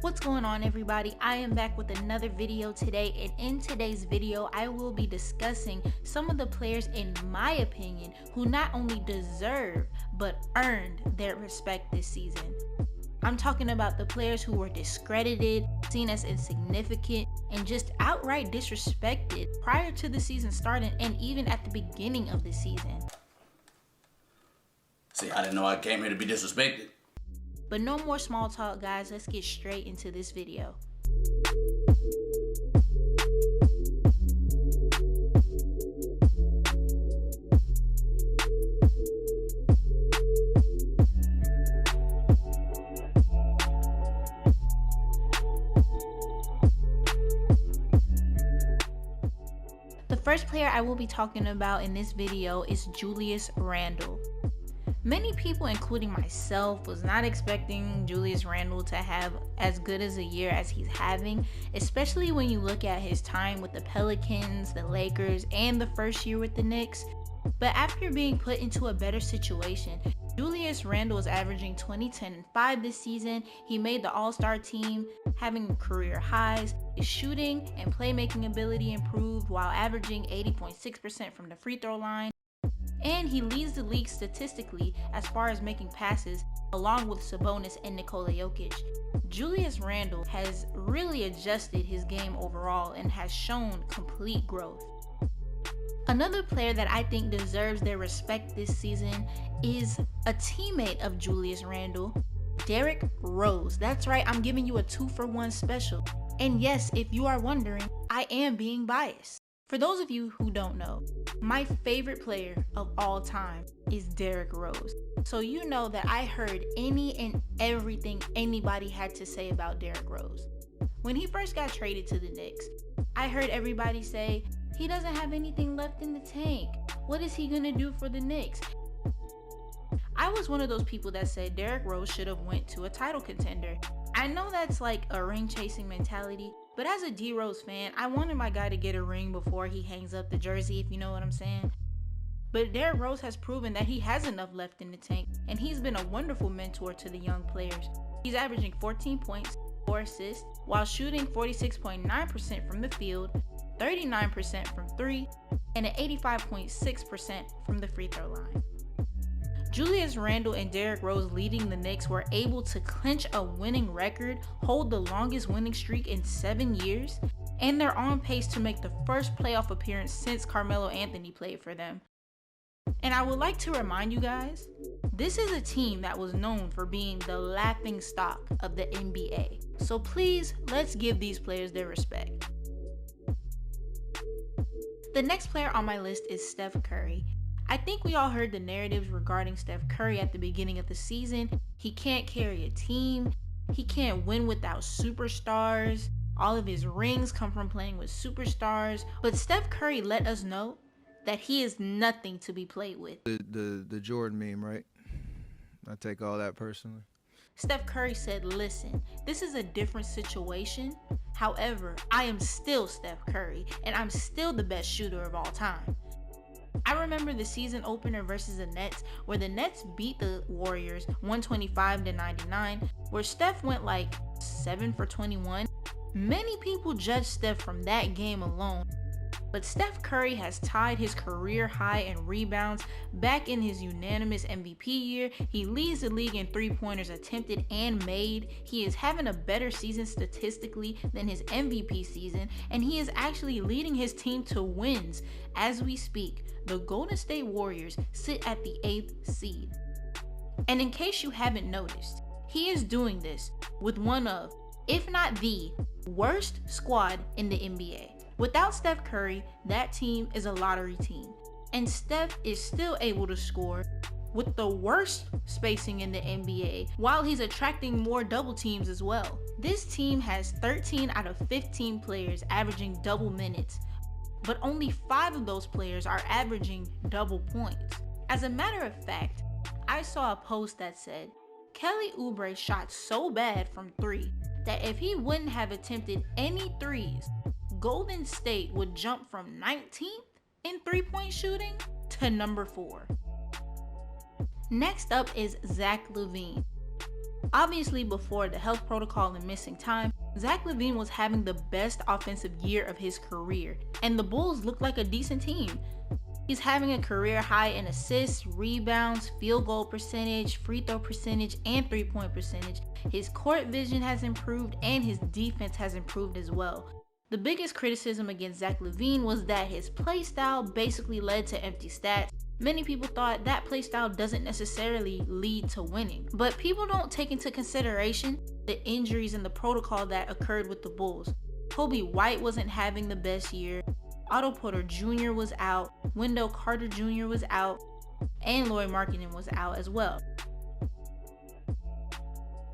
What's going on, everybody? I am back with another video today, and in today's video I will be discussing some of the players, in my opinion, who not only deserve but earned their respect this season. I'm talking about the players who were discredited, seen as insignificant, and just outright disrespected prior to the season starting and even at the beginning of the season. See, I didn't know I came here to be disrespected. But no more small talk, guys. Let's get straight into this video. The first player I will be talking about in this video is Julius Randle. Many people, including myself, was not expecting Julius Randle to have as good as a year as he's having, especially when you look at his time with the Pelicans, the Lakers, and the first year with the Knicks. But after being put into a better situation, Julius Randle is averaging 20, 10, and 5 this season. He made the All-Star team, having career highs. His shooting and playmaking ability improved while averaging 80.6% from the free throw line. And he leads the league statistically as far as making passes, along with Sabonis and Nikola Jokic. Julius Randle has really adjusted his game overall and has shown complete growth. Another player that I think deserves their respect this season is a teammate of Julius Randle, Derrick Rose. That's right, I'm giving you a 2-for-1 special. And yes, if you are wondering, I am being biased. For those of you who don't know, my favorite player of all time is Derrick Rose. So you know that I heard any and everything anybody had to say about Derrick Rose. When he first got traded to the Knicks, I heard everybody say, he doesn't have anything left in the tank. What is he gonna do for the Knicks? I was one of those people that said Derrick Rose should have went to a title contender. I know that's like a ring chasing mentality, but as a D Rose fan, I wanted my guy to get a ring before he hangs up the jersey, if you know what I'm saying. But Derrick Rose has proven that he has enough left in the tank, and he's been a wonderful mentor to the young players. He's averaging 14 points, 4 assists, while shooting 46.9% from the field, 39% from 3, and an 85.6% from the free throw line. Julius Randle and Derrick Rose, leading the Knicks, were able to clinch a winning record, hold the longest winning streak in 7 years, and they're on pace to make the first playoff appearance since Carmelo Anthony played for them. And I would like to remind you guys, this is a team that was known for being the laughing stock of the NBA. So please, let's give these players their respect. The next player on my list is Steph Curry. I think we all heard the narratives regarding Steph Curry at the beginning of the season. He can't carry a team. He can't win without superstars. All of his rings come from playing with superstars. But Steph Curry let us know that he is nothing to be played with. The Jordan meme, right? I take all that personally. Steph Curry said, listen, this is a different situation. However, I am still Steph Curry, and I'm still the best shooter of all time. I remember the season opener versus the Nets, where the Nets beat the Warriors 125-99, where Steph went like 7 for 21. Many people judged Steph from that game alone, but Steph Curry has tied his career high in rebounds back in his unanimous MVP year. He leads the league in three-pointers attempted and made. He is having a better season statistically than his MVP season, and he is actually leading his team to wins. As we speak, the Golden State Warriors sit at the 8th seed. And in case you haven't noticed, he is doing this with one of, if not the, worst squad in the NBA. Without Steph Curry, that team is a lottery team. And Steph is still able to score with the worst spacing in the NBA, while he's attracting more double teams as well. This team has 13 out of 15 players averaging double minutes, but only 5 of those players are averaging double points. As a matter of fact, I saw a post that said, Kelly Oubre shot so bad from 3 that if he wouldn't have attempted any threes, Golden State would jump from 19th in three-point shooting to number 4. Next up is Zach LaVine. Obviously, before the health protocol and missing time, Zach LaVine was having the best offensive year of his career, and the Bulls looked like a decent team. He's having a career high in assists, rebounds, field goal percentage, free throw percentage, and three-point percentage. His court vision has improved, and his defense has improved as well. The biggest criticism against Zach LaVine was that his play style basically led to empty stats. Many people thought that play style doesn't necessarily lead to winning, but people don't take into consideration the injuries and the protocol that occurred with the Bulls. Kobe White wasn't having the best year, Otto Porter Jr. was out, Wendell Carter Jr. was out, and Lauri Markkanen was out as well.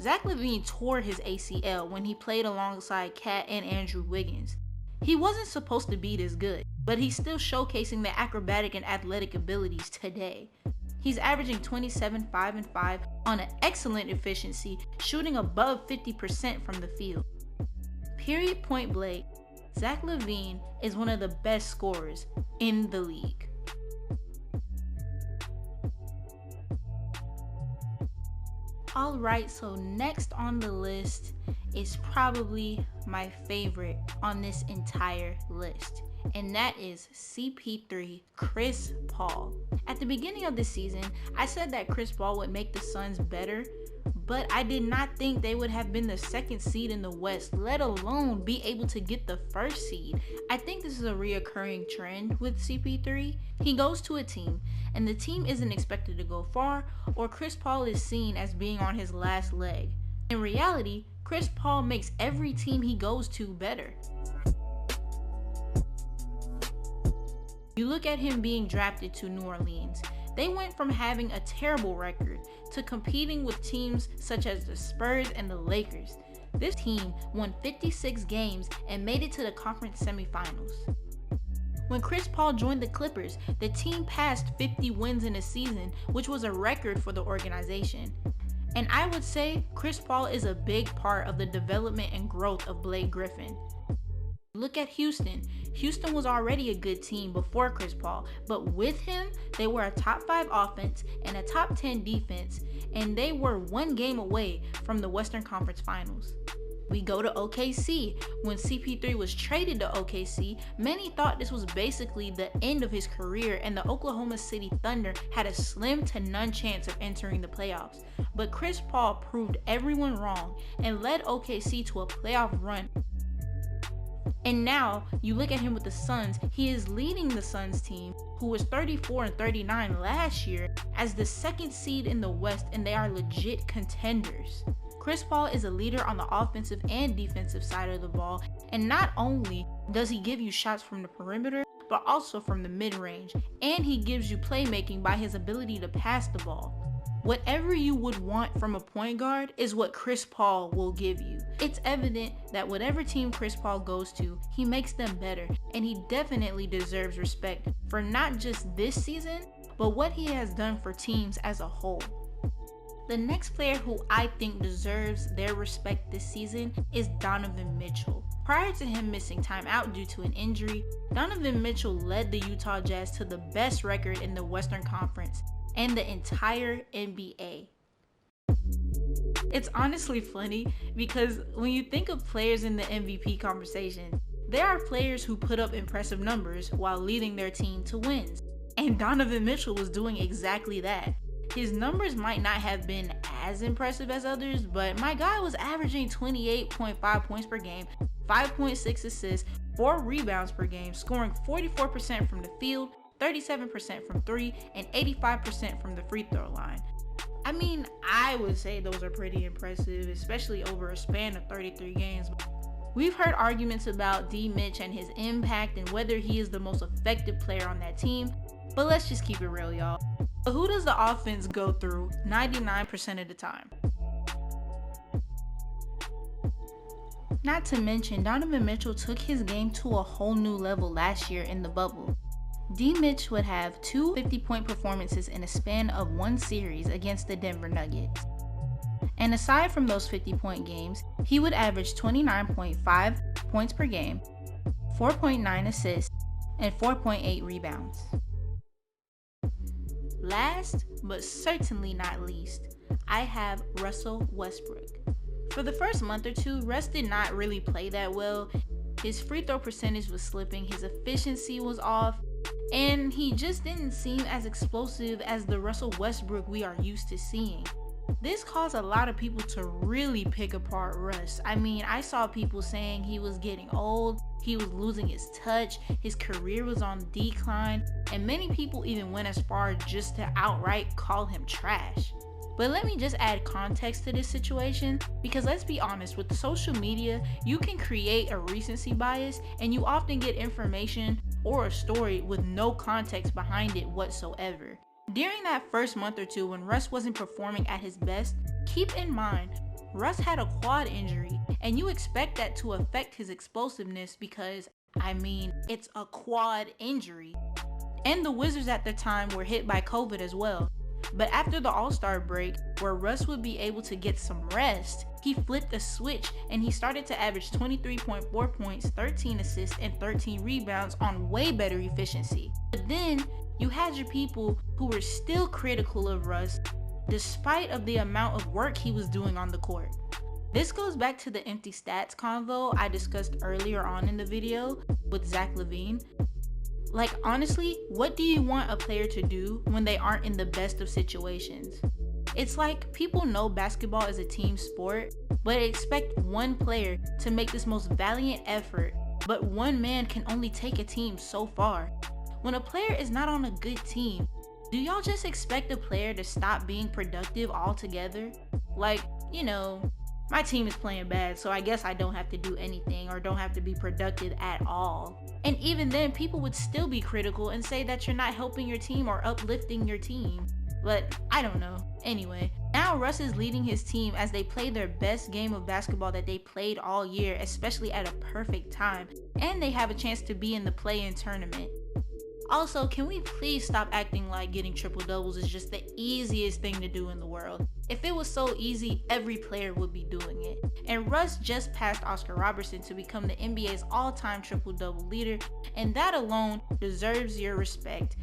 Zach LaVine tore his ACL when he played alongside Cat and Andrew Wiggins. He wasn't supposed to be this good, but he's still showcasing the acrobatic and athletic abilities today. He's averaging 27, 5, and 5 on an excellent efficiency, shooting above 50% from the field. Period, point blank, Zach LaVine is one of the best scorers in the league. Alright, so next on the list is probably my favorite on this entire list, and that is CP3 Chris Paul. At the beginning of the season, I said that Chris Paul would make the Suns better, but I did not think they would have been the second seed in the West, let alone be able to get the first seed. I think this is a reoccurring trend with CP3. He goes to a team, and the team isn't expected to go far, or Chris Paul is seen as being on his last leg. In reality, Chris Paul makes every team he goes to better. You look at him being drafted to New Orleans. They went from having a terrible record to competing with teams such as the Spurs and the Lakers. This team won 56 games and made it to the conference semifinals. When Chris Paul joined the Clippers, the team passed 50 wins in a season, which was a record for the organization. And I would say Chris Paul is a big part of the development and growth of Blake Griffin. Look at Houston. Houston was already a good team before Chris Paul, but with him, they were a top 5 offense and a top 10 defense, and they were one game away from the Western Conference Finals. We go to OKC. When CP3 was traded to OKC, many thought this was basically the end of his career, and the Oklahoma City Thunder had a slim to none chance of entering the playoffs. But Chris Paul proved everyone wrong and led OKC to a playoff run. And now, you look at him with the Suns, he is leading the Suns team, who was 34 and 39 last year, as the second seed in the West, and they are legit contenders. Chris Paul is a leader on the offensive and defensive side of the ball, and not only does he give you shots from the perimeter, but also from the mid-range, and he gives you playmaking by his ability to pass the ball. Whatever you would want from a point guard is what Chris Paul will give you. It's evident that whatever team Chris Paul goes to, he makes them better, and he definitely deserves respect for not just this season, but what he has done for teams as a whole. The next player who I think deserves their respect this season is Donovan Mitchell. Prior to him missing time out due to an injury, Donovan Mitchell led the Utah Jazz to the best record in the Western Conference and the entire NBA. It's honestly funny because when you think of players in the MVP conversation, there are players who put up impressive numbers while leading their team to wins. And Donovan Mitchell was doing exactly that. His numbers might not have been as impressive as others, but my guy was averaging 28.5 points per game, 5.6 assists, 4 rebounds per game, scoring 44% from the field, 37% from 3, and 85% from the free throw line. I mean, I would say those are pretty impressive, especially over a span of 33 games. We've heard arguments about D. Mitch and his impact and whether he is the most effective player on that team, but let's just keep it real, y'all. But who does the offense go through 99% of the time? Not to mention, Donovan Mitchell took his game to a whole new level last year in the bubble. D. Mitch would have 2 50-point performances in a span of one series against the Denver Nuggets. And aside from those 50-point games, he would average 29.5 points per game, 4.9 assists, and 4.8 rebounds. Last, but certainly not least, I have Russell Westbrook. For the first month or two, Russ did not really play that well. His free throw percentage was slipping, his efficiency was off, and he just didn't seem as explosive as the Russell Westbrook we are used to seeing. This caused a lot of people to really pick apart Russ. I mean, I saw people saying he was getting old, he was losing his touch, his career was on decline, and many people even went as far just to outright call him trash. But let me just add context to this situation, because let's be honest, with social media, you can create a recency bias and you often get information or a story with no context behind it whatsoever. During that first month or two when Russ wasn't performing at his best, keep in mind, Russ had a quad injury, and you expect that to affect his explosiveness because, I mean, it's a quad injury. And the Wizards at the time were hit by COVID as well. But after the All-Star break, where Russ would be able to get some rest, he flipped a switch and he started to average 23.4 points, 13 assists, and 13 rebounds on way better efficiency. But then, you had your people who were still critical of Russ, despite of the amount of work he was doing on the court. This goes back to the empty stats convo I discussed earlier on in the video with Zach LaVine. Like, honestly, what do you want a player to do when they aren't in the best of situations? It's like people know basketball is a team sport, but expect one player to make this most valiant effort, but one man can only take a team so far. When a player is not on a good team, do y'all just expect a player to stop being productive altogether? Like, you know, my team is playing bad, so I guess I don't have to do anything or don't have to be productive at all. And even then, people would still be critical and say that you're not helping your team or uplifting your team. But I don't know. Anyway, now Russ is leading his team as they play their best game of basketball that they played all year, especially at a perfect time, and they have a chance to be in the play-in tournament. Also, can we please stop acting like getting triple doubles is just the easiest thing to do in the world? If it was so easy, every player would be doing it. And Russ just passed Oscar Robertson to become the NBA's all-time triple double leader, and that alone deserves your respect.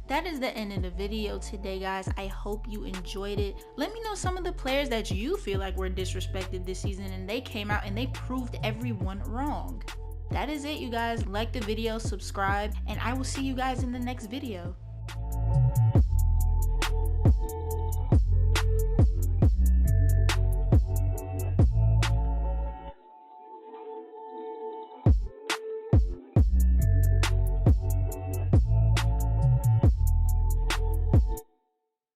That is the end of the video today, guys. I hope you enjoyed it. Let me know some of the players that you feel like were disrespected this season and they came out and they proved everyone wrong. That is it, you guys. Like the video, subscribe, and I will see you guys in the next video.